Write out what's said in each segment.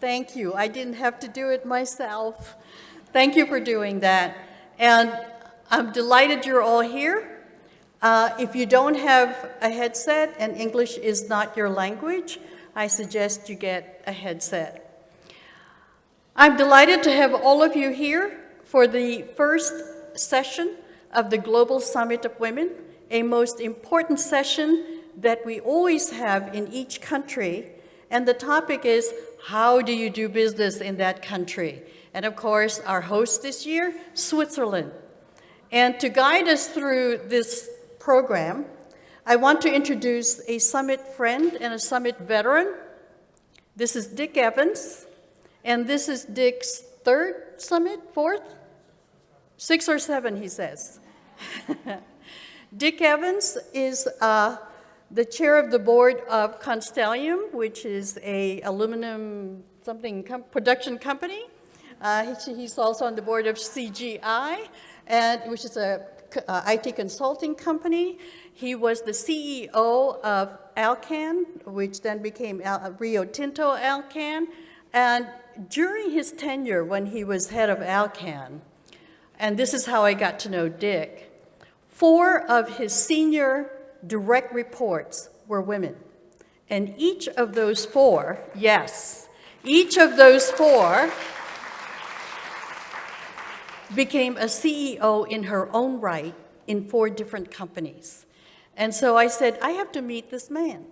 Thank you. I didn't have to do it myself. Thank you for doing that. And I'm delighted you're all here. If you don't have a headset and English is not your language, I suggest you get a headset. I'm delighted to have all of you here for the first session of the Global Summit of Women, a most important session that we always have in each country. And the topic is, how do you do business in that country? And of course, our host this year, Switzerland. And to guide us through this program, I want to introduce a summit friend and a summit veteran. This is Dick Evans, and this is Dick's third summit, fourth? 6 or 7, he says. Dick Evans is the chair of the board of Constellium, which is a aluminum production company. He's also on the board of CGI, which is a IT consulting company. He was the CEO of Alcan, which then became Rio Tinto Alcan. And during his tenure when he was head of Alcan, and this is how I got to know Dick, 4 of his senior direct reports were women. And each of those 4, yes, each of those 4 became a CEO in her own right in 4 different companies. And so I said, I have to meet this man.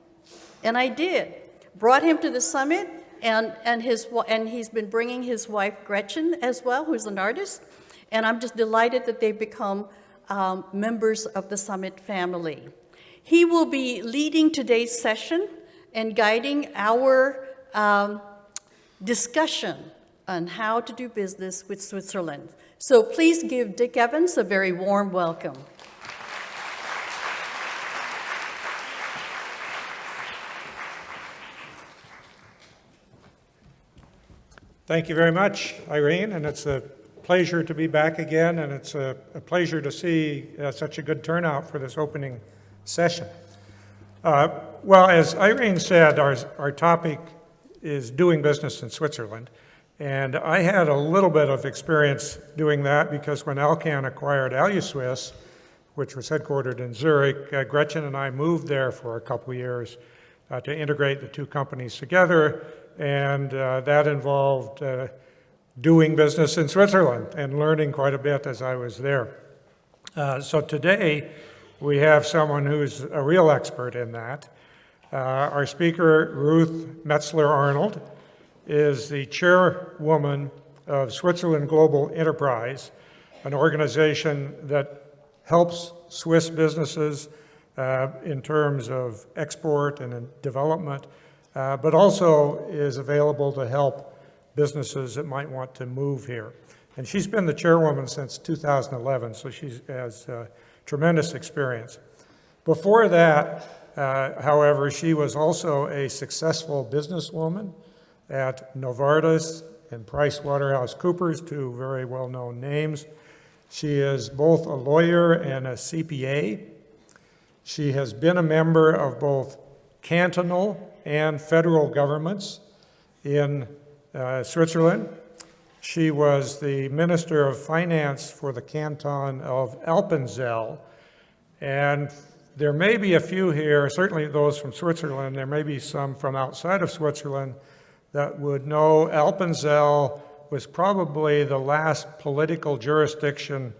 And I did. Brought him to the summit, and he's been bringing his wife Gretchen as well, who's an artist. And I'm just delighted that they've become members of the summit family. He will be leading today's session and guiding our discussion on how to do business with Switzerland. So please give Dick Evans a very warm welcome. Thank you very much, Irene, and it's a pleasure to be back again, and it's a pleasure to see such a good turnout for this opening session. Well, as Irene said, our topic is doing business in Switzerland, and I had a little bit of experience doing that because when Alcan acquired AluSwiss, which was headquartered in Zurich, Gretchen and I moved there for a couple of years to integrate the 2 companies together, and that involved doing business in Switzerland and learning quite a bit as I was there. So today we have someone who's a real expert in that. Our speaker, Ruth Metzler-Arnold, is the chairwoman of Switzerland Global Enterprise, an organization that helps Swiss businesses in terms of export and development, but also is available to help businesses that might want to move here. And she's been the chairwoman since 2011, so she has tremendous experience. Before that, however, she was also a successful businesswoman at Novartis and PricewaterhouseCoopers, 2 very well-known names. She is both a lawyer and a CPA. She has been a member of both cantonal and federal governments in Switzerland. She was the Minister of Finance for the canton of Appenzell. And there may be a few here, certainly those from Switzerland, there may be some from outside of Switzerland that would know Appenzell was probably the last political jurisdiction,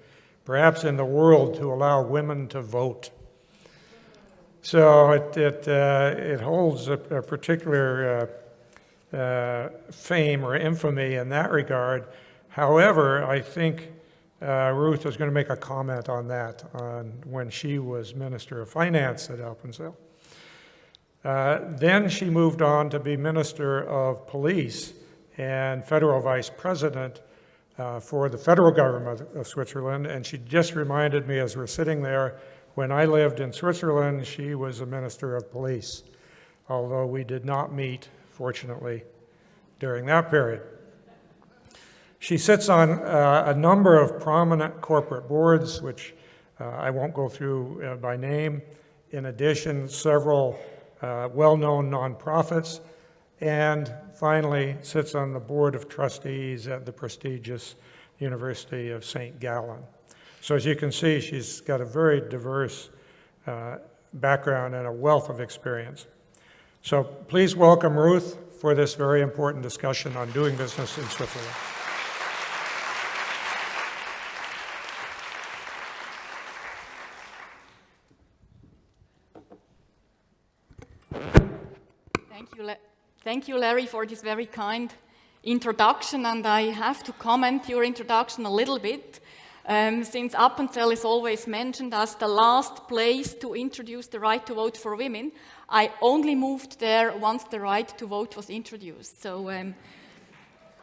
perhaps in the world, to allow women to vote. So it holds a particular fame or infamy in that regard. However, I think Ruth was going to make a comment on that when she was Minister of Finance at Appenzell. Then she moved on to be Minister of Police and Federal Vice President for the federal government of Switzerland, and she just reminded me as we're sitting there, when I lived in Switzerland, she was a Minister of Police, although we did not meet, fortunately, during that period. She sits on a number of prominent corporate boards, which I won't go through by name. In addition, several well-known nonprofits, and finally sits on the board of trustees at the prestigious University of St. Gallen. So as you can see, she's got a very diverse background and a wealth of experience. So please welcome Ruth for this very important discussion on doing business in Switzerland. Thank you, Larry, for this very kind introduction, and I have to comment your introduction a little bit, since Appenzell is always mentioned as the last place to introduce the right to vote for women. I only moved there once the right to vote was introduced, so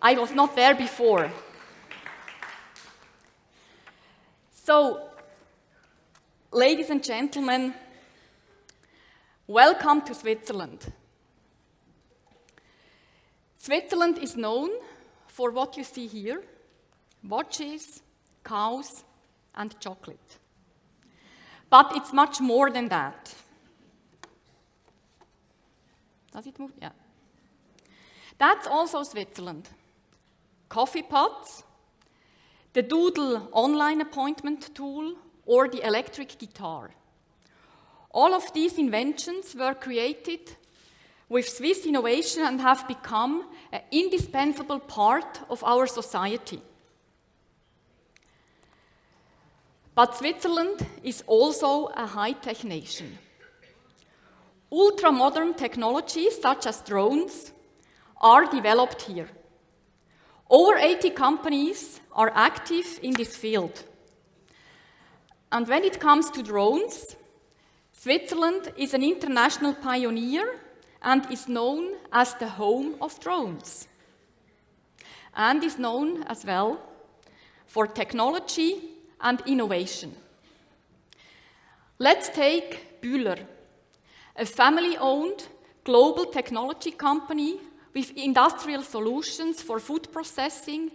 I was not there before. So, ladies and gentlemen, welcome to Switzerland. Switzerland is known for what you see here: watches, cows, and chocolate. But it's much more than that. Does it move? Yeah. That's also Switzerland. Coffee pots, the Doodle online appointment tool, or the electric guitar. All of these inventions were created with Swiss innovation and have become an indispensable part of our society. But Switzerland is also a high-tech nation. Ultra-modern technologies such as drones are developed here. Over 80 companies are active in this field. And when it comes to drones, Switzerland is an international pioneer and is known as the home of drones, and is known as well for technology and innovation. Let's take Bühler, a family-owned global technology company with industrial solutions for food processing,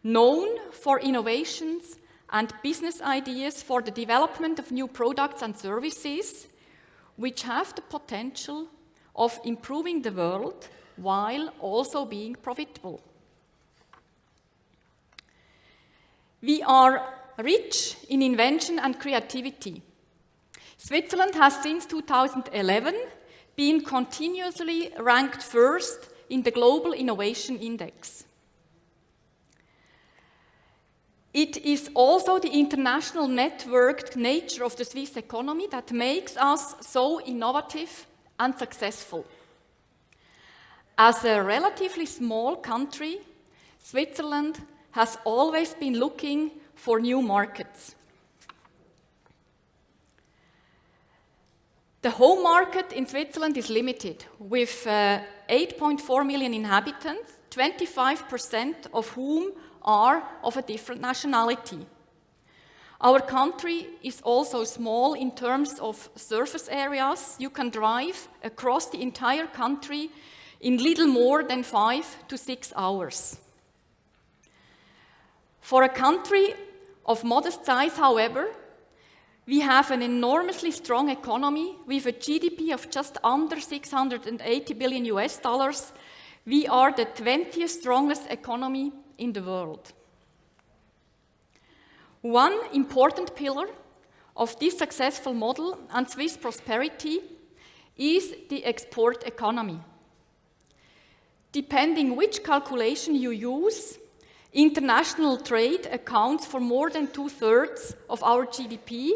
known for innovations and business ideas for the development of new products and services, which have the potential of improving the world while also being profitable. We are rich in invention and creativity. Switzerland has since 2011 been continuously ranked first in the Global Innovation Index. It is also the international networked nature of the Swiss economy that makes us so innovative and successful. As a relatively small country, Switzerland has always been looking for new markets. The home market in Switzerland is limited, with 8.4 million inhabitants, 25% of whom are of a different nationality. Our country is also small in terms of surface areas. You can drive across the entire country in little more than 5 to 6 hours. For a country of modest size, however, we have an enormously strong economy with a GDP of just under 680 billion US dollars. We are the 20th strongest economy in the world. One important pillar of this successful model and Swiss prosperity is the export economy. Depending which calculation you use, international trade accounts for more than 2/3 of our GDP,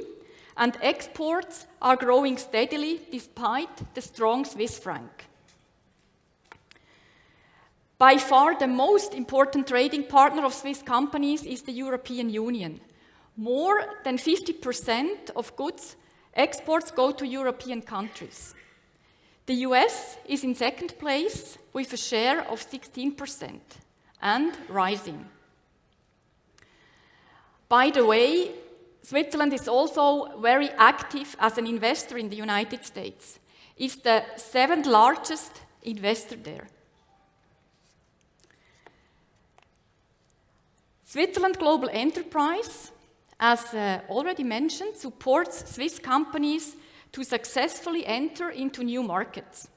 and exports are growing steadily despite the strong Swiss franc. By far the most important trading partner of Swiss companies is the European Union. More than 50% of goods exports go to European countries. The US is in second place with a share of 16% and rising. By the way, Switzerland is also very active as an investor in the United States. It's the 7th largest investor there. Switzerland Global Enterprise, as already mentioned, supports Swiss companies to successfully enter into new markets.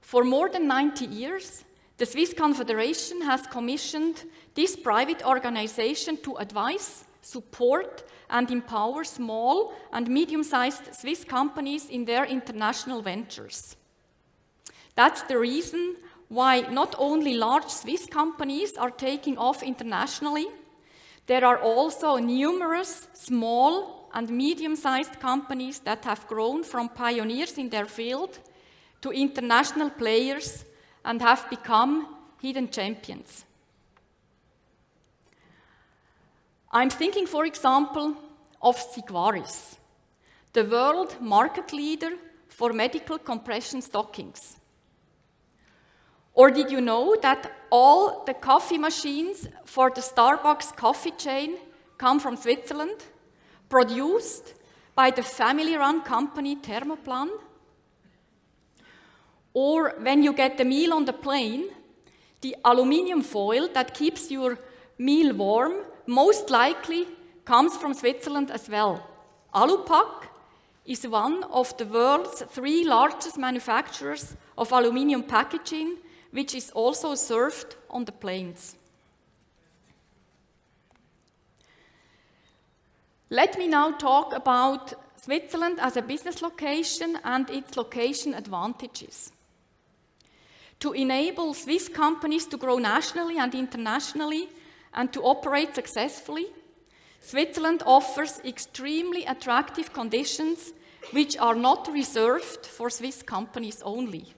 For more than 90 years, the Swiss Confederation has commissioned this private organization to advise, support, and empower small and medium-sized Swiss companies in their international ventures. That's the reason why not only large Swiss companies are taking off internationally, there are also numerous small and medium-sized companies that have grown from pioneers in their field to international players and have become hidden champions. I'm thinking, for example, of Sigvaris, the world market leader for medical compression stockings. Or did you know that all the coffee machines for the Starbucks coffee chain come from Switzerland, produced by the family-run company Thermoplan? Or when you get the meal on the plane, the aluminium foil that keeps your meal warm most likely comes from Switzerland as well. Alupak is one of the world's 3 largest manufacturers of aluminium packaging, which is also served on the planes. Let me now talk about Switzerland as a business location and its location advantages. To enable Swiss companies to grow nationally and internationally and to operate successfully, Switzerland offers extremely attractive conditions which are not reserved for Swiss companies only.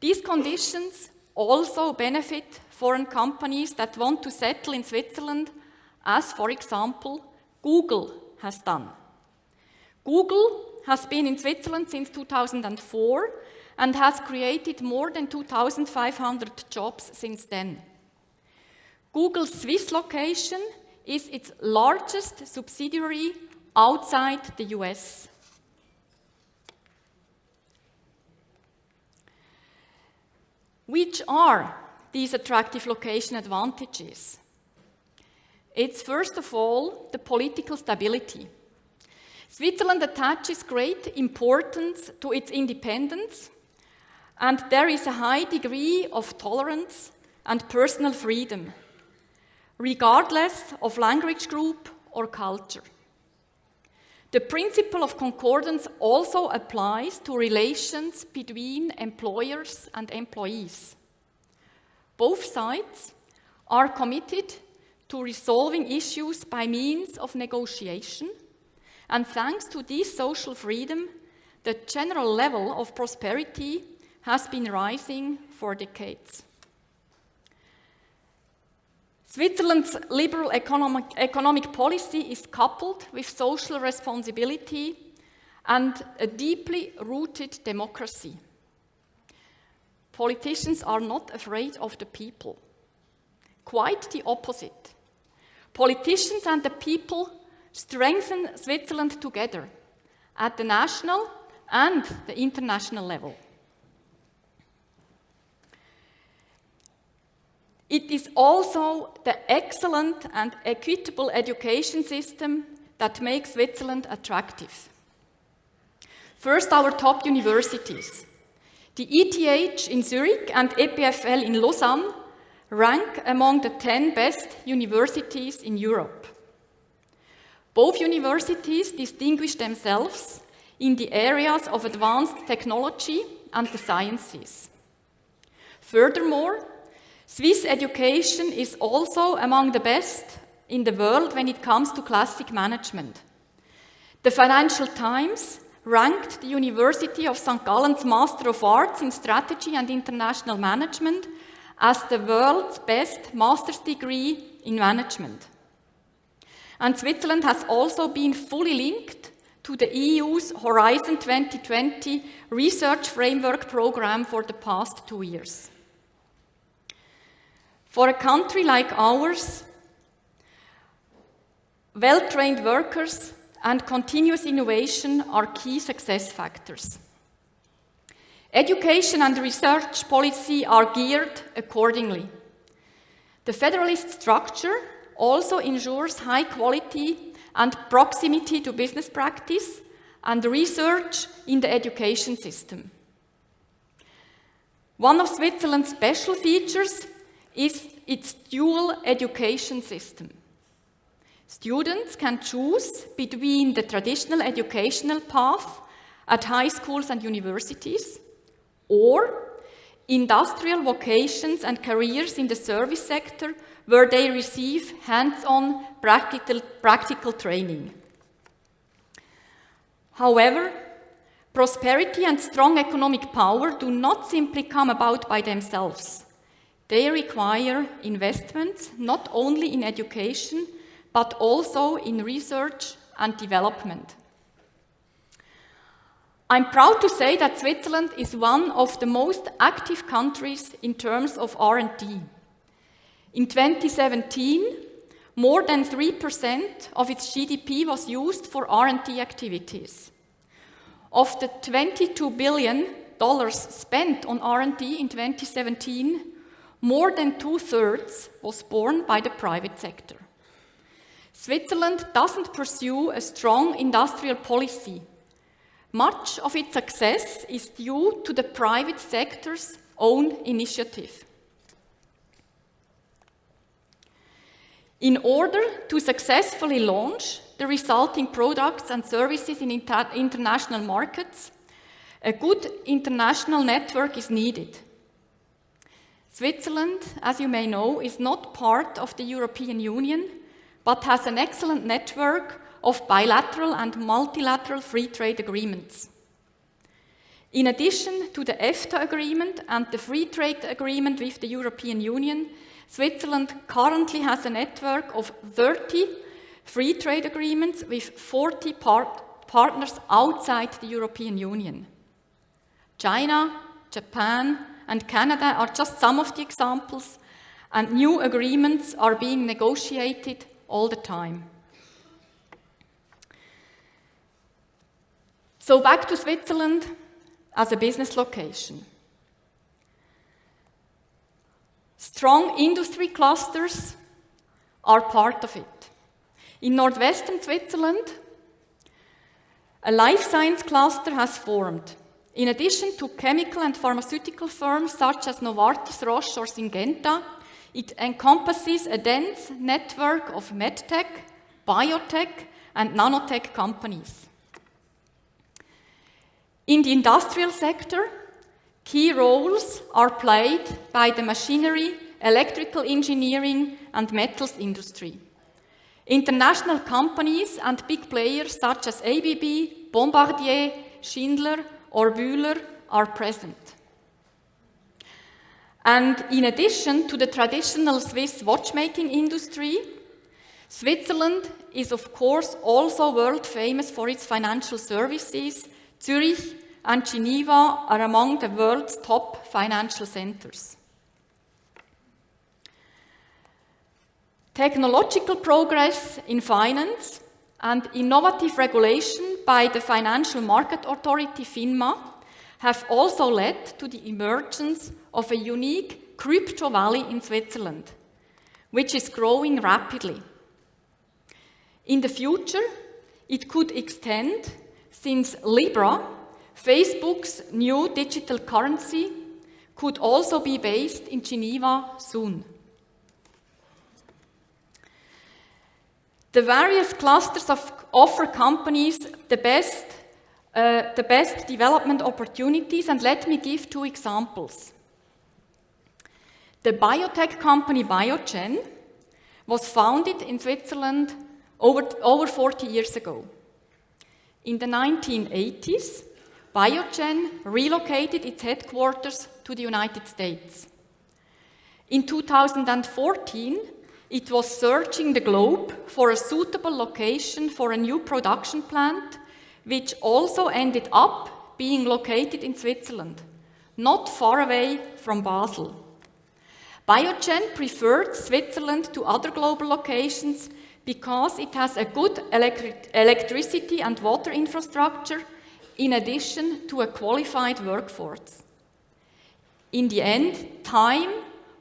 These conditions also benefit foreign companies that want to settle in Switzerland, as, for example, Google has done. Google has been in Switzerland since 2004 and has created more than 2,500 jobs since then. Google's Swiss location is its largest subsidiary outside the US. Which are these attractive location advantages? It's first of all the political stability. Switzerland attaches great importance to its independence, and there is a high degree of tolerance and personal freedom, regardless of language group or culture. The principle of concordance also applies to relations between employers and employees. Both sides are committed to resolving issues by means of negotiation, and thanks to this social freedom, the general level of prosperity has been rising for decades. Switzerland's liberal economic policy is coupled with social responsibility and a deeply rooted democracy. Politicians are not afraid of the people. Quite the opposite. Politicians and the people strengthen Switzerland together at the national and the international level. It is also the excellent and equitable education system that makes Switzerland attractive. First, our top universities. The ETH in Zurich and EPFL in Lausanne rank among the 10 best universities in Europe. Both universities distinguish themselves in the areas of advanced technology and the sciences. Furthermore, Swiss education is also among the best in the world when it comes to classic management. The Financial Times ranked the University of St. Gallen's Master of Arts in Strategy and International Management as the world's best master's degree in management. And Switzerland has also been fully linked to the EU's Horizon 2020 research framework program for the past 2 years. For a country like ours, well-trained workers and continuous innovation are key success factors. Education and research policy are geared accordingly. The federalist structure also ensures high quality and proximity to business practice and research in the education system. One of Switzerland's special features is its dual education system. Students can choose between the traditional educational path at high schools and universities, or industrial vocations and careers in the service sector where they receive hands-on practical training. However, prosperity and strong economic power do not simply come about by themselves. They require investments not only in education, but also in research and development. I'm proud to say that Switzerland is one of the most active countries in terms of R&D. In 2017, more than 3% of its GDP was used for R&D activities. Of the $22 billion spent on R&D in 2017, more than 2/3 was borne by the private sector. Switzerland doesn't pursue a strong industrial policy. Much of its success is due to the private sector's own initiative. In order to successfully launch the resulting products and services in international markets, a good international network is needed. Switzerland, as you may know, is not part of the European Union, but has an excellent network of bilateral and multilateral free trade agreements. In addition to the EFTA agreement and the free trade agreement with the European Union, Switzerland currently has a network of 30 free trade agreements with 40 partners outside the European Union. China, Japan, and Canada are just some of the examples, and new agreements are being negotiated all the time. So back to Switzerland as a business location. Strong industry clusters are part of it. In northwestern Switzerland, a life science cluster has formed. In addition to chemical and pharmaceutical firms such as Novartis, Roche, or Syngenta, it encompasses a dense network of medtech, biotech, and nanotech companies. In the industrial sector, key roles are played by the machinery, electrical engineering, and metals industry. International companies and big players such as ABB, Bombardier, Schindler, or Bühler are present. And in addition to the traditional Swiss watchmaking industry, Switzerland is of course also world famous for its financial services. Zurich and Geneva are among the world's top financial centers. Technological progress in finance and innovative regulation by the Financial Market Authority, FINMA, have also led to the emergence of a unique crypto valley in Switzerland, which is growing rapidly. In the future, it could extend, since Libra, Facebook's new digital currency, could also be based in Geneva soon. The various clusters offer companies the best development opportunities, and let me give two examples. The biotech company Biogen was founded in Switzerland over 40 years ago. In the 1980s, Biogen relocated its headquarters to the United States. In 2014, it was searching the globe for a suitable location for a new production plant, which also ended up being located in Switzerland, not far away from Basel. Biogen preferred Switzerland to other global locations because it has a good electricity and water infrastructure, in addition to a qualified workforce. In the end, time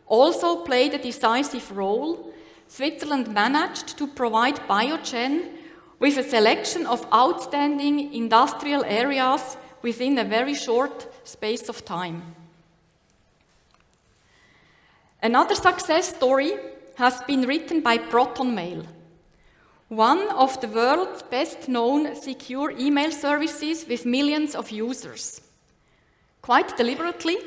also played a decisive role. Switzerland managed to provide Biogen with a selection of outstanding industrial areas within a very short space of time. Another success story has been written by ProtonMail, one of the world's best-known secure email services with millions of users. Quite deliberately,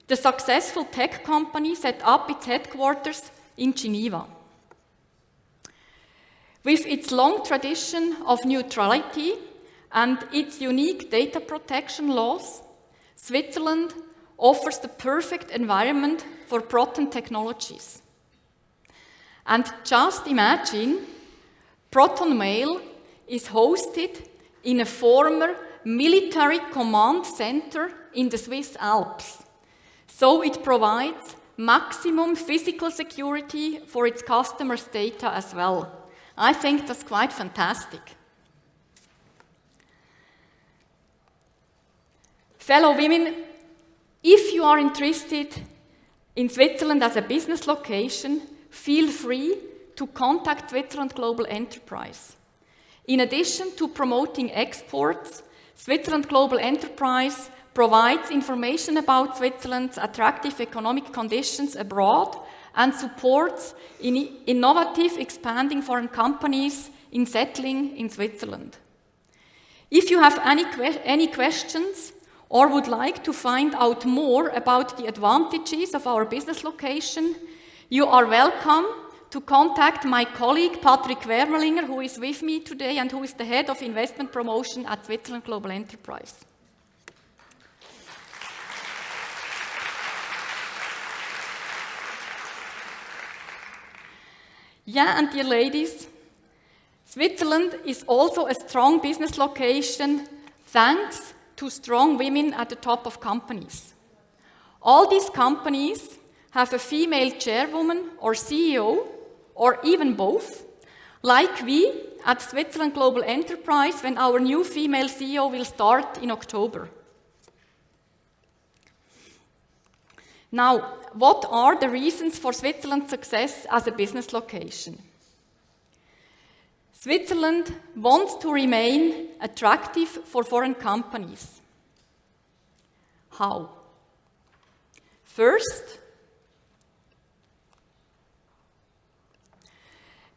the successful tech company set up its headquarters in Geneva. With its long tradition of neutrality and its unique data protection laws, Switzerland offers the perfect environment for Proton technologies. And just imagine, ProtonMail is hosted in a former military command center in the Swiss Alps. So it provides maximum physical security for its customers' data as well. I think that's quite fantastic. Fellow women, if you are interested in Switzerland as a business location, feel free to contact Switzerland Global Enterprise. In addition to promoting exports, Switzerland Global Enterprise provides information about Switzerland's attractive economic conditions abroad and supports innovative expanding foreign companies in settling in Switzerland. If you have any questions or would like to find out more about the advantages of our business location, you are welcome to contact my colleague Patrick Wermelinger, who is with me today and who is the head of investment promotion at Switzerland Global Enterprise. Yeah, and dear ladies, Switzerland is also a strong business location thanks to strong women at the top of companies. All these companies have a female chairwoman or CEO, or even both, like we at Switzerland Global Enterprise when our new female CEO will start in October. Now, what are the reasons for Switzerland's success as a business location? Switzerland wants to remain attractive for foreign companies. How? First,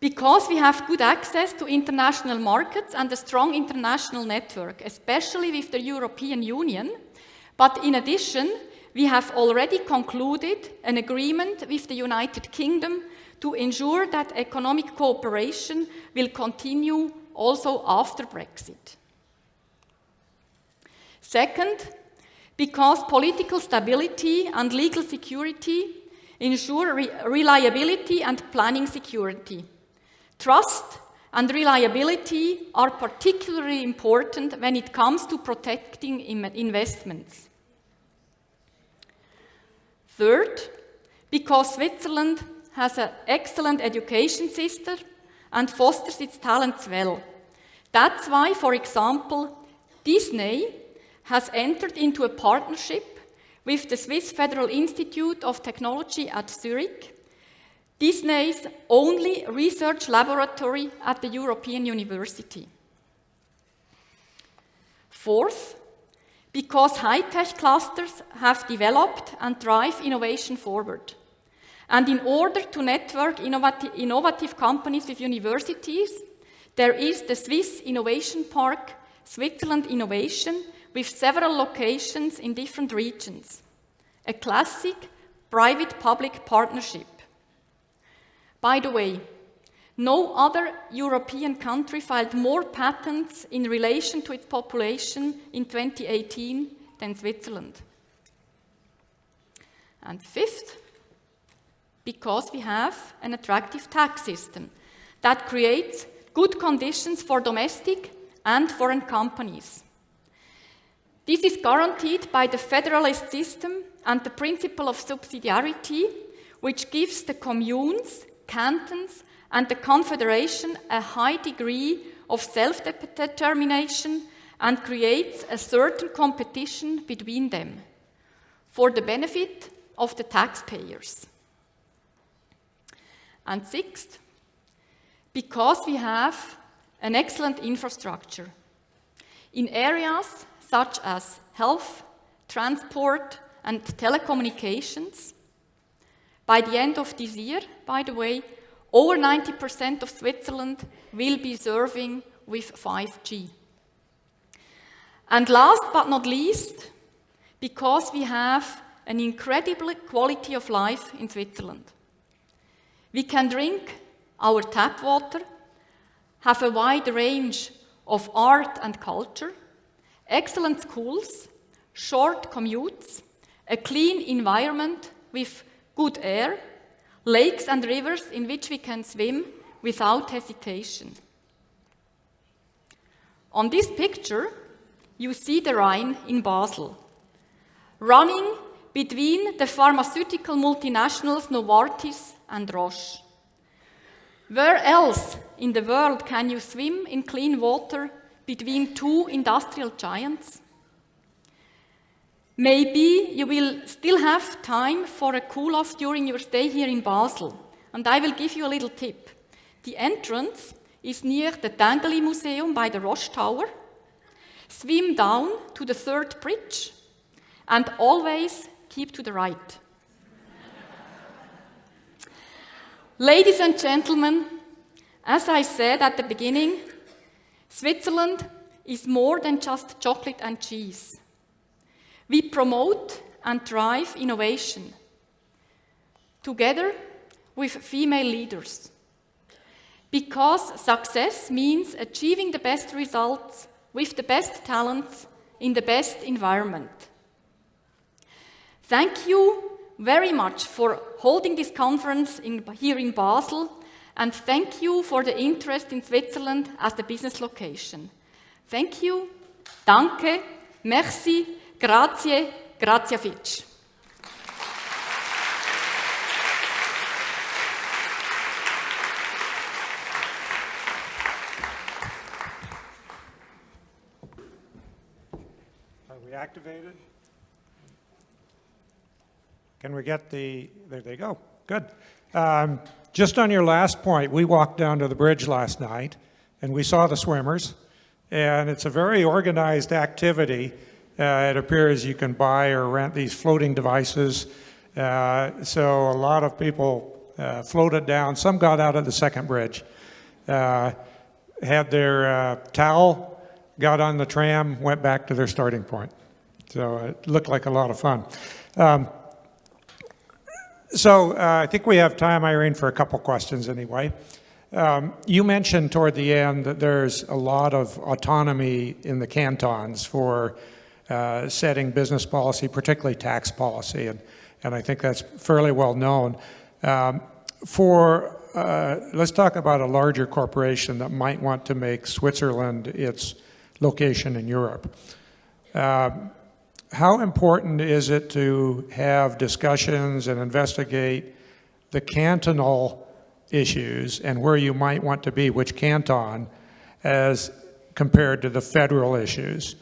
because we have good access to international markets and a strong international network, especially with the European Union, but in addition, we have already concluded an agreement with the United Kingdom to ensure that economic cooperation will continue also after Brexit. Second, because political stability and legal security ensure reliability and planning security. Trust and reliability are particularly important when it comes to protecting investments. Third, because Switzerland has an excellent education system and fosters its talents well. That's why, for example, Disney has entered into a partnership with the Swiss Federal Institute of Technology at Zurich, Disney's only research laboratory at the European University. Fourth, because high-tech clusters have developed and drive innovation forward. And in order to network innovative companies with universities, there is the Swiss Innovation Park, Switzerland Innovation, with several locations in different regions. A classic private-public partnership. By the way, no other European country filed more patents in relation to its population in 2018 than Switzerland. And fifth, because we have an attractive tax system that creates good conditions for domestic and foreign companies. This is guaranteed by the federalist system and the principle of subsidiarity, which gives the communes, cantons, and the confederation a high degree of self-determination and creates a certain competition between them for the benefit of the taxpayers. And sixth, because we have an excellent infrastructure in areas such as health, transport, and telecommunications. by the end of this year, by the way, over 90% of Switzerland will be serving with 5G. And last but not least, because we have an incredible quality of life in Switzerland. We can drink our tap water, have a wide range of art and culture, excellent schools, short commutes, a clean environment with good air, lakes and rivers in which we can swim without hesitation. On this picture, you see the Rhine in Basel, running between the pharmaceutical multinationals Novartis and Roche. Where else in the world can you swim in clean water between two industrial giants? Maybe you will still have time for a cool-off during your stay here in Basel, and I will give you a little tip. The entrance is near the Tinguely Museum by the Roche Tower. Swim down to the third bridge, and always keep to the right. Ladies and gentlemen, as I said at the beginning, Switzerland is more than just chocolate and cheese. We promote and drive innovation together with female leaders, because success means achieving the best results with the best talents in the best environment. Thank you very much for holding this conference here in Basel, and thank you for the interest in Switzerland as the business location. Thank you, danke, merci, grazie, grazie fitch. Are we activated? Can we get the, there they go, good. Just on your last point, we walked down to the bridge last night and we saw the swimmers, and it's a very organized activity. It appears you can buy or rent these floating devices. So a lot of people floated down. Some got out of the second bridge, had their towel, got on the tram, went back to their starting point. So it looked like a lot of fun. I think we have time, Irene, for a couple questions anyway. You mentioned toward the end that there's a lot of autonomy in the cantons for setting business policy, particularly tax policy, and I think that's fairly well known. Let's talk about a larger corporation that might want to make Switzerland its location in Europe. How important is it to have discussions and investigate the cantonal issues and where you might want to be, which canton, as compared to the federal issues?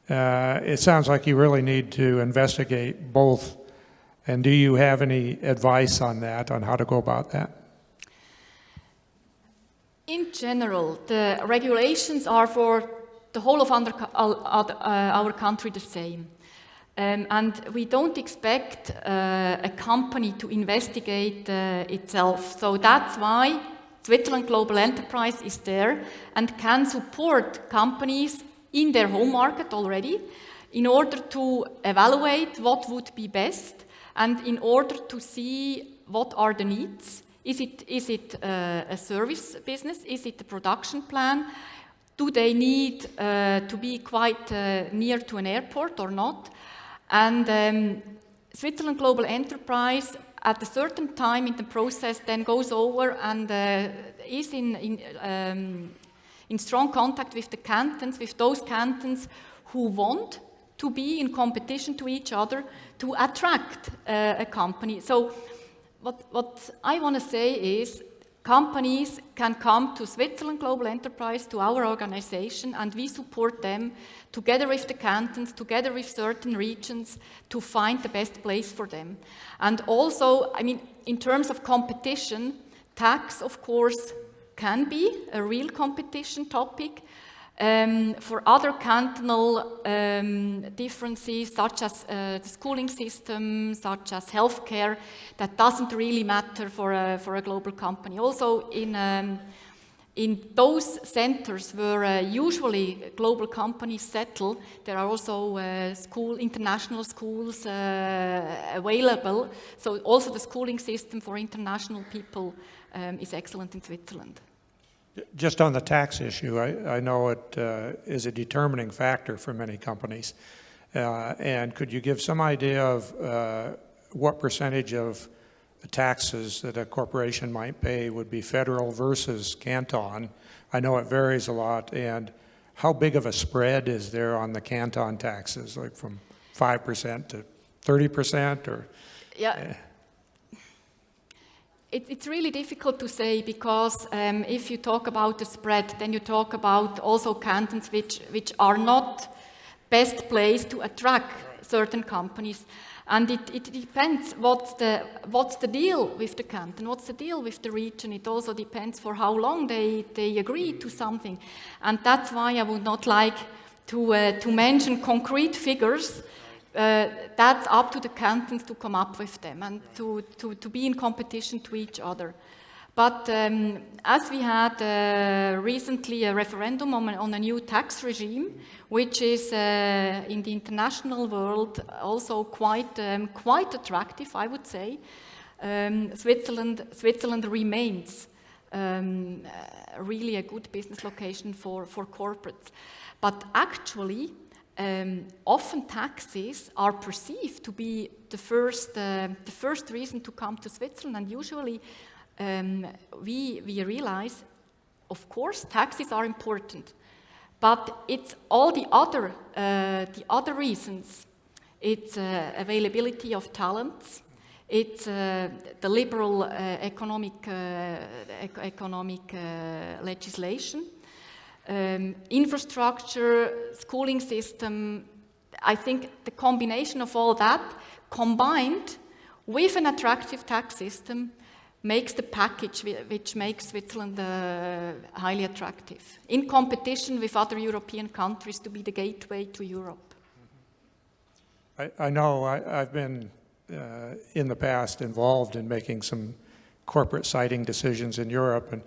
It sounds like you really need to investigate both. And do you have any advice on that, on how to go about that? In general, the regulations are for the whole of our country the same. And we don't expect a company to investigate itself. So that's why Switzerland Global Enterprise is there and can support companies in their home market already in order to evaluate what would be best and in order to see what are the needs. Is it a service business? Is it a production plan? Do they need to be quite near to an airport or not? And Switzerland Global Enterprise, at a certain time in the process, then goes over and is in strong contact with the cantons, with those cantons who want to be in competition to each other to attract a company. So what I want to say is companies can come to Switzerland Global Enterprise, to our organization, and we support them together with the cantons, together with certain regions, to find the best place for them. And also, I mean, in terms of competition, tax, of course, can be a real competition topic. For other cantonal differences, such as the schooling system, such as healthcare, that doesn't really matter for a global company. Also, in those centers where usually global companies settle, there are also international schools available. So also the schooling system for international people is excellent in Switzerland. Just on the tax issue, I know it is a determining factor for many companies. And could you give some idea of what percentage of the taxes that a corporation might pay would be federal versus canton? I know it varies a lot. And how big of a spread is there on the canton taxes, like from 5% to 30% or? Yeah. It's really difficult to say because if you talk about the spread, then you talk about also cantons which are not best placed to attract certain companies. And it depends what's the deal with the canton, what's the deal with the region. It also depends for how long they agree to something. And that's why I would not like to mention concrete figures. That's up to the cantons to come up with them and to be in competition to each other. But as we had recently a referendum on a new tax regime, which is in the international world also quite attractive, I would say, Switzerland remains really a good business location for corporates. But actually, often taxes are perceived to be the first reason to come to Switzerland, and usually we realize, of course, taxes are important, but it's all the other reasons. It's availability of talents. It's the liberal economic legislation. Infrastructure, schooling system. I think the combination of all that combined with an attractive tax system makes the package which makes Switzerland highly attractive in competition with other European countries to be the gateway to Europe. I know I've been in the past involved in making some corporate siting decisions in Europe, and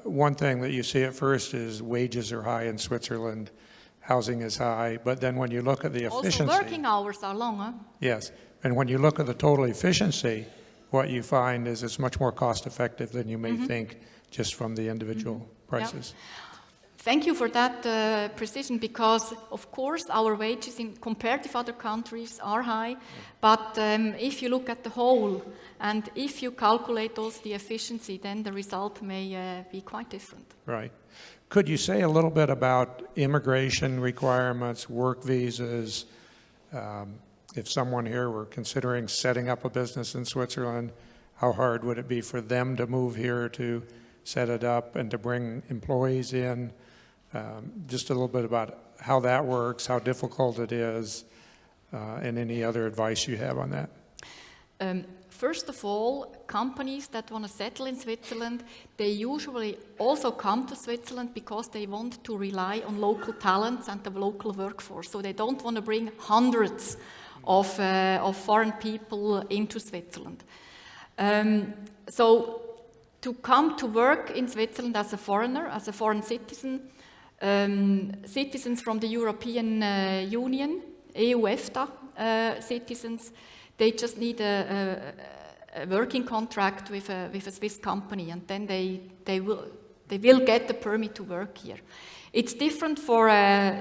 one thing that you see at first is wages are high in Switzerland, housing is high, but then when you look at the efficiency... Also working hours are long, huh? Yes, and when you look at the total efficiency, what you find is it's much more cost effective than you may think just from the individual prices. Yeah. Thank you for that precision, because of course our wages compared with other countries are high, but if you look at the whole and if you calculate also the efficiency, then the result may be quite different. Right. Could you say a little bit about immigration requirements, work visas? If someone here were considering setting up a business in Switzerland, how hard would it be for them to move here to set it up and to bring employees in? Just a little bit about how that works, how difficult it is, and any other advice you have on that. First of all, companies that want to settle in Switzerland, they usually also come to Switzerland because they want to rely on local talents and the local workforce. So they don't want to bring hundreds of foreign people into Switzerland. So to come to work in Switzerland as a foreigner, as a foreign citizen, citizens from the European Union, EU-EFTA citizens, they just need a working contract with a Swiss company, and then they will get the permit to work here. It's different for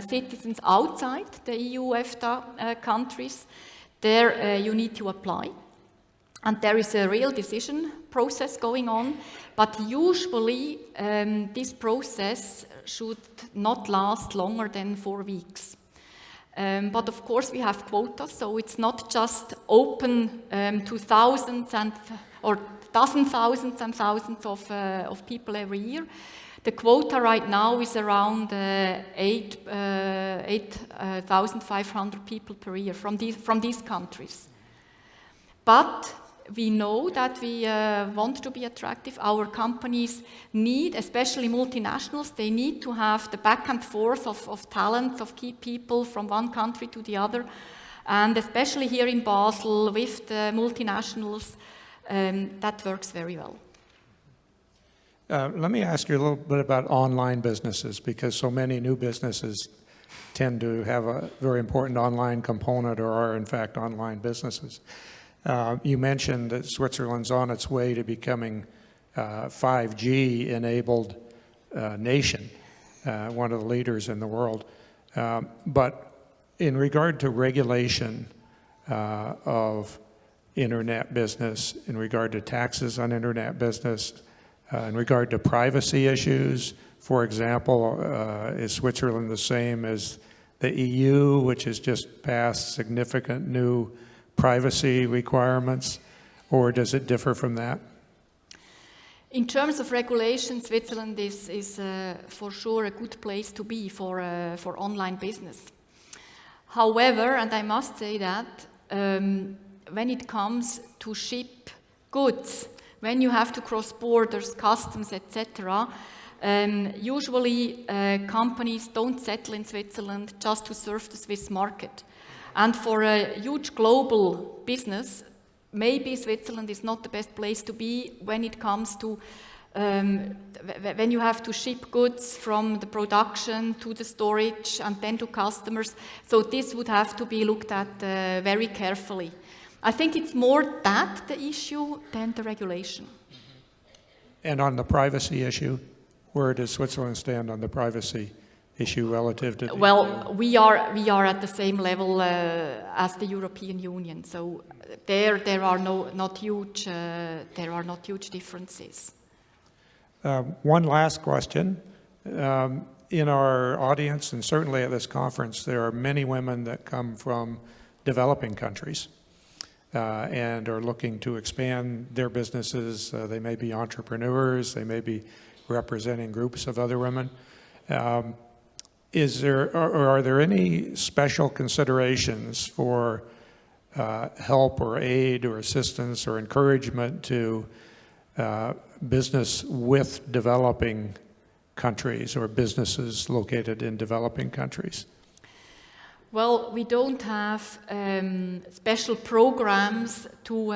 citizens outside the EU-EFTA countries. There you need to apply, and there is a real decision process going on, but usually this process should not last longer than 4 weeks. But of course we have quotas, so it's not just open to thousands or thousands and thousands of people every year. The quota right now is around 8,500 people per year from these countries. But We know that we want to be attractive. Our companies need, especially multinationals, they need to have the back and forth of talents, of key people from one country to the other. And especially here in Basel with the multinationals, that works very well. Let me ask you a little bit about online businesses, because so many new businesses tend to have a very important online component or are in fact online businesses. You mentioned that Switzerland's on its way to becoming 5G enabled nation, one of the leaders in the world. But in regard to regulation of internet business, in regard to taxes on internet business, in regard to privacy issues, for example, is Switzerland the same as the EU, which has just passed significant new privacy requirements, or does it differ from that? In terms of regulation, Switzerland is for sure a good place to be for online business. However, and I must say that, when it comes to ship goods, when you have to cross borders, customs, etc., usually companies don't settle in Switzerland just to serve the Swiss market. And for a huge global business, maybe Switzerland is not the best place to be when it comes to when you have to ship goods from the production to the storage and then to customers. So this would have to be looked at very carefully. I think it's more that the issue than the regulation. And on the privacy issue, where does Switzerland stand on the privacy issue relative to? Well, we are at the same level as the European Union. So there are not huge differences. One last question. In our audience, and certainly at this conference, there are many women that come from developing countries and are looking to expand their businesses. They may be entrepreneurs, they may be representing groups of other women. Are there any special considerations for help or aid or assistance or encouragement to business with developing countries or businesses located in developing countries? Well, we don't have special programs to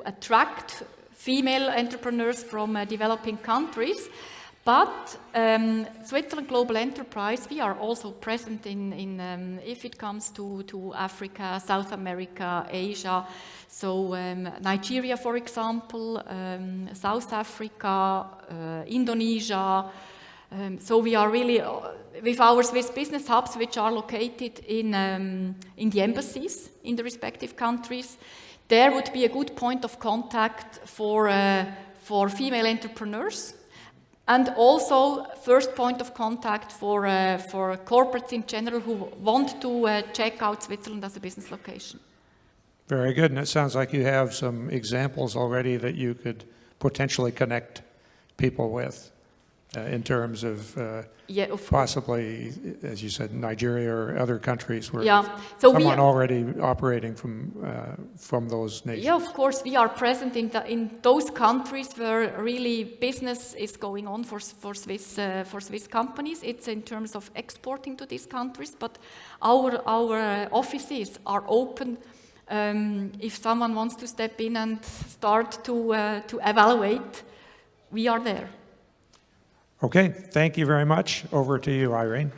attract female entrepreneurs from developing countries, but Switzerland Global Enterprise, we are also present in if it comes to Africa, South America, Asia. So Nigeria, for example, South Africa, Indonesia. So we are really, with our Swiss business hubs, which are located in the embassies in the respective countries, there would be a good point of contact for female entrepreneurs, and also first point of contact for corporates in general who want to check out Switzerland as a business location. Very good, and it sounds like you have some examples already that you could potentially connect people with in terms of possibly, as you said, Nigeria or other countries where someone already operating from those nations. Yeah, of course, we are present in those countries where really business is going on for Swiss companies. It's in terms of exporting to these countries, but our offices are open. If someone wants to step in and start to evaluate, we are there. Okay, thank you very much. Over to you, Irene.